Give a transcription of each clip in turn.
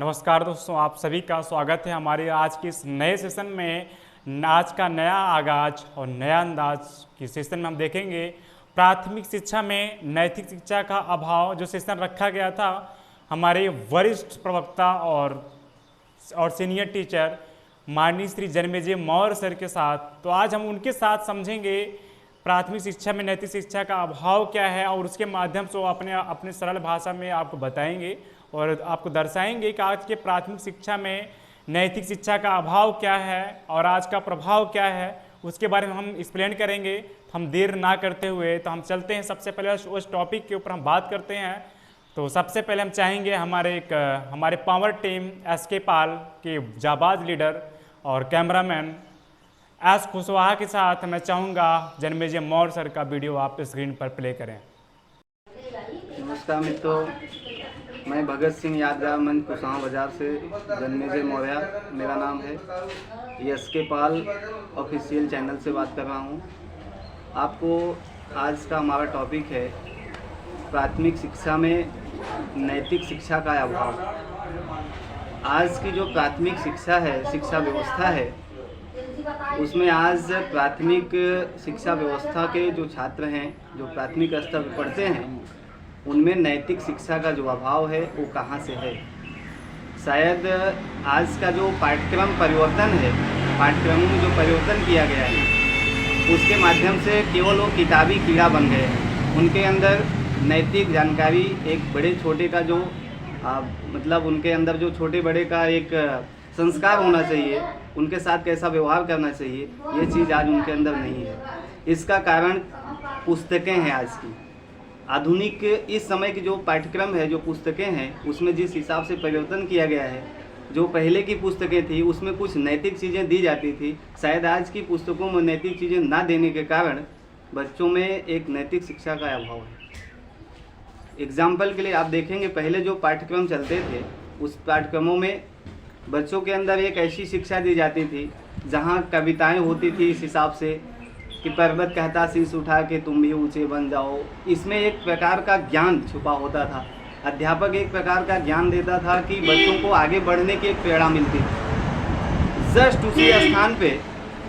नमस्कार दोस्तों, आप सभी का स्वागत है हमारे आज के इस नए सेशन में। आज का नया आगाज और नया अंदाज की सेशन में हम देखेंगे प्राथमिक शिक्षा में नैतिक शिक्षा का अभाव। जो सेशन रखा गया था हमारे वरिष्ठ प्रवक्ता और सीनियर टीचर माननीय श्री जन्मेजय मौर्य सर के साथ, तो आज हम उनके साथ समझेंगे प्राथमिक शिक्षा में नैतिक शिक्षा का अभाव क्या है और उसके माध्यम से वो अपने सरल भाषा में आपको बताएंगे और आपको दर्शाएंगे कि आज के प्राथमिक शिक्षा में नैतिक शिक्षा का अभाव क्या है और आज का प्रभाव क्या है, उसके बारे में हम एक्सप्लेन करेंगे। तो हम देर ना करते हुए तो हम चलते हैं, सबसे पहले उस टॉपिक के ऊपर हम बात करते हैं। तो सबसे पहले हम चाहेंगे हमारे पावर टीम एसके पाल के जाबाज लीडर और कैमरामैन एस कुशवाहा के साथ मैं चाहूँगा जन्मेजय मौर्य सर का वीडियो आप स्क्रीन पर प्ले करें। नमस्कार मित्रों, मैं भगत सिंह यादगार मंच कुशवाहा बाजार से जन्मेजय मौर्य मेरा नाम है। एसके पाल ऑफिशियल चैनल से बात कर रहा हूँ। आपको आज का हमारा टॉपिक है प्राथमिक शिक्षा में नैतिक शिक्षा का अभाव। आज की जो प्राथमिक शिक्षा है, शिक्षा व्यवस्था है, उसमें आज प्राथमिक शिक्षा व्यवस्था के जो छात्र हैं, जो प्राथमिक स्तर पर पढ़ते हैं, उनमें नैतिक शिक्षा का जो अभाव है वो कहाँ से है। शायद आज का जो पाठ्यक्रम परिवर्तन है, पाठ्यक्रमों में जो परिवर्तन किया गया है, उसके माध्यम से केवल वो किताबी कीड़ा बन गए हैं। उनके अंदर नैतिक जानकारी, एक बड़े छोटे का जो मतलब उनके अंदर जो छोटे बड़े का एक संस्कार होना चाहिए, उनके साथ कैसा व्यवहार करना चाहिए, ये चीज़ आज उनके अंदर नहीं है। इसका कारण पुस्तकें हैं। आज की आधुनिक इस समय की जो पाठ्यक्रम है, जो पुस्तकें हैं, उसमें जिस हिसाब से परिवर्तन किया गया है, जो पहले की पुस्तकें थी उसमें कुछ नैतिक चीज़ें दी जाती थी। शायद आज की पुस्तकों में नैतिक चीज़ें ना देने के कारण बच्चों में एक नैतिक शिक्षा का अभाव है। एग्जाम्पल के लिए आप देखेंगे, पहले जो पाठ्यक्रम चलते थे उस पाठ्यक्रमों में बच्चों के अंदर एक ऐसी शिक्षा दी जाती थी जहाँ कविताएँ होती थी इस हिसाब से कि पर्वत कहता शीश उठा के तुम भी ऊंचे बन जाओ। इसमें एक प्रकार का ज्ञान छुपा होता था। अध्यापक एक प्रकार का ज्ञान देता था कि बच्चों को आगे बढ़ने की एक प्रेरणा मिलती थी। जस्ट उसी स्थान पे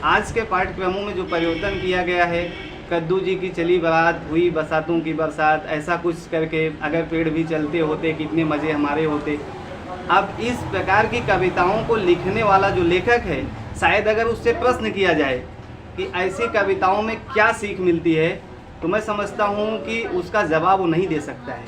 आज के पाठ्यक्रमों में जो परिवर्तन किया गया है, कद्दू जी की चली बारात हुई बरसातों की बरसात, ऐसा कुछ करके अगर पेड़ भी चलते होते कितने मज़े हमारे होते। अब इस प्रकार की कविताओं को लिखने वाला जो लेखक है, शायद अगर उससे प्रश्न किया जाए कि ऐसी कविताओं में क्या सीख मिलती है, तो मैं समझता हूँ कि उसका जवाब वो नहीं दे सकता है।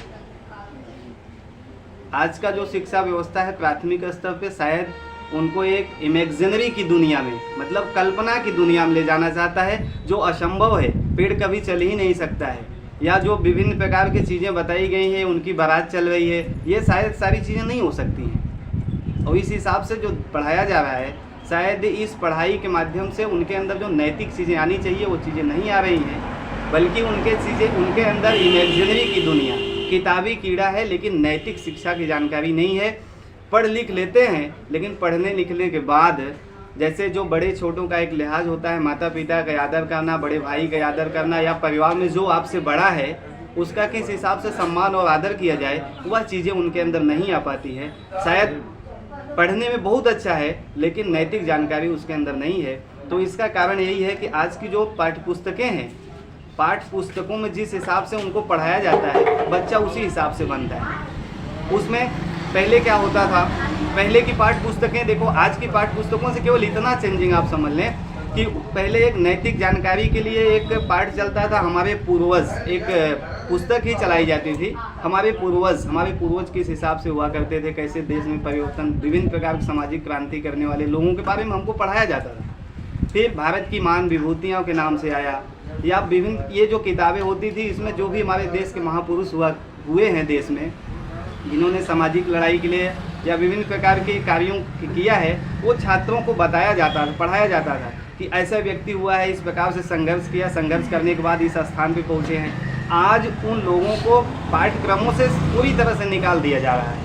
आज का जो शिक्षा व्यवस्था है प्राथमिक स्तर पे, शायद उनको एक इमेजिनरी की दुनिया में, मतलब कल्पना की दुनिया में ले जाना चाहता है, जो असंभव है। पेड़ कभी चल ही नहीं सकता है, या जो विभिन्न प्रकार की चीज़ें बताई गई हैं, उनकी बारात चल रही है, ये शायद सारी चीज़ें नहीं हो सकती हैं। और इस हिसाब से जो पढ़ाया जा रहा है, शायद इस पढ़ाई के माध्यम से उनके अंदर जो नैतिक चीज़ें आनी चाहिए वो चीज़ें नहीं आ रही हैं, बल्कि उनके अंदर इमेजिनरी की दुनिया, किताबी कीड़ा है, लेकिन नैतिक शिक्षा की जानकारी नहीं है। पढ़ लिख लेते हैं, लेकिन पढ़ने लिखने के बाद जैसे जो बड़े छोटों का एक लिहाज होता है, माता पिता का आदर करना, बड़े भाई का आदर करना, या परिवार में जो आपसे बड़ा है उसका किस हिसाब से सम्मान और आदर किया जाए, वह चीज़ें उनके अंदर नहीं आ पाती है। शायद पढ़ने में बहुत अच्छा है, लेकिन नैतिक जानकारी उसके अंदर नहीं है। तो इसका कारण यही है कि आज की जो पाठ्य पुस्तकें हैं, पाठ्य पुस्तकों में जिस हिसाब से उनको पढ़ाया जाता है, बच्चा उसी हिसाब से बनता है। उसमें पहले क्या होता था, पहले की पाठ्य पुस्तकें देखो, आज की पाठ्य पुस्तकों से केवल इतना चेंजिंग आप समझ लें कि पहले एक नैतिक जानकारी के लिए एक पाठ चलता था। हमारे पूर्वज, एक पुस्तक ही चलाई जाती थी, हमारे पूर्वज किस हिसाब से हुआ करते थे, कैसे देश में परिवर्तन, विभिन्न प्रकार की सामाजिक क्रांति करने वाले लोगों के बारे में हमको पढ़ाया जाता था। फिर भारत की मान विभूतियों के नाम से आया, या विभिन्न ये जो किताबें होती थी, इसमें जो भी हमारे देश के महापुरुष हुए हैं देश में, जिन्होंने सामाजिक लड़ाई के लिए या विभिन्न प्रकार के कार्यों किया है, वो छात्रों को बताया जाता था, पढ़ाया जाता था कि ऐसा व्यक्ति हुआ है, इस प्रकार से संघर्ष किया, संघर्ष करने के बाद इस स्थान पे पहुँचे हैं। आज उन लोगों को पाठ्यक्रमों से पूरी तरह से निकाल दिया जा रहा है,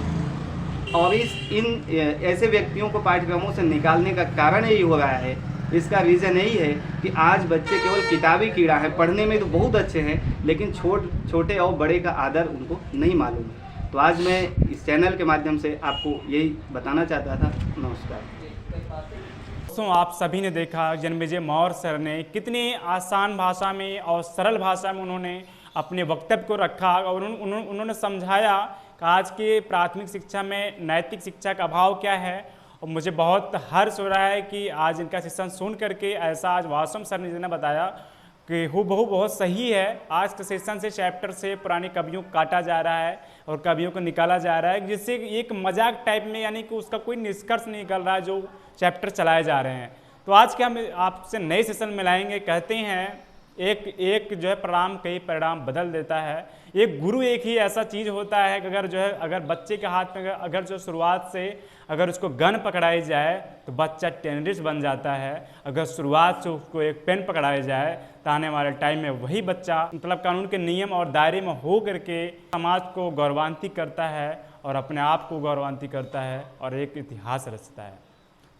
और इन ऐसे व्यक्तियों को पाठ्यक्रमों से निकालने का कारण यही हो रहा है। इसका रीज़न यही है कि आज बच्चे केवल किताबी कीड़ा है, पढ़ने में तो बहुत अच्छे हैं, लेकिन छोटे और बड़े का आदर उनको नहीं मालूम है। तो आज मैं इस चैनल के माध्यम से आपको यही बताना चाहता था। नमस्कार दोस्तों, आप सभी ने देखा जन्मेजय मौर्य सर ने कितनी आसान भाषा में और सरल भाषा में उन्होंने अपने वक्तव्य को रखा और उन्होंने समझाया कि आज की प्राथमिक शिक्षा में नैतिक शिक्षा का अभाव क्या है। और मुझे बहुत हर्ष हो रहा है कि आज इनका सेशन सुन करके ऐसा आज वासम सर ने बताया कि हूबहू बहुत सही है। आज के सेशन से चैप्टर से पुराने कवियों को काटा जा रहा है और कवियों को निकाला जा रहा है, जिससे एक मजाक टाइप में, यानी कि उसका कोई निष्कर्ष नहीं निकल रहा है जो चैप्टर चलाए जा रहे हैं। तो आज के हम आपसे नए सेशन में लाएंगे। कहते हैं एक जो है प्रणाम कई परिणाम बदल देता है। एक गुरु एक ही ऐसा चीज़ होता है कि अगर बच्चे के हाथ में अगर जो शुरुआत से अगर उसको गन पकड़ाई जाए तो बच्चा टेररिस्ट बन जाता है। अगर शुरुआत से उसको एक पेन पकड़ाई जाए तो आने वाले टाइम में वही बच्चा मतलब कानून के नियम और दायरे में हो करके समाज को गौरवान्वित करता है और अपने आप को गौरवान्वित करता है और एक इतिहास रचता है।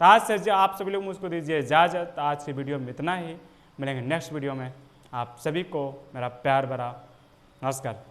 तो आज से जो आप सभी लोग मुझको दीजिए इजाज़त। आज की वीडियो में इतना ही, मिलेंगे नेक्स्ट वीडियो में। आप सभी को मेरा प्यार भरा नमस्कार।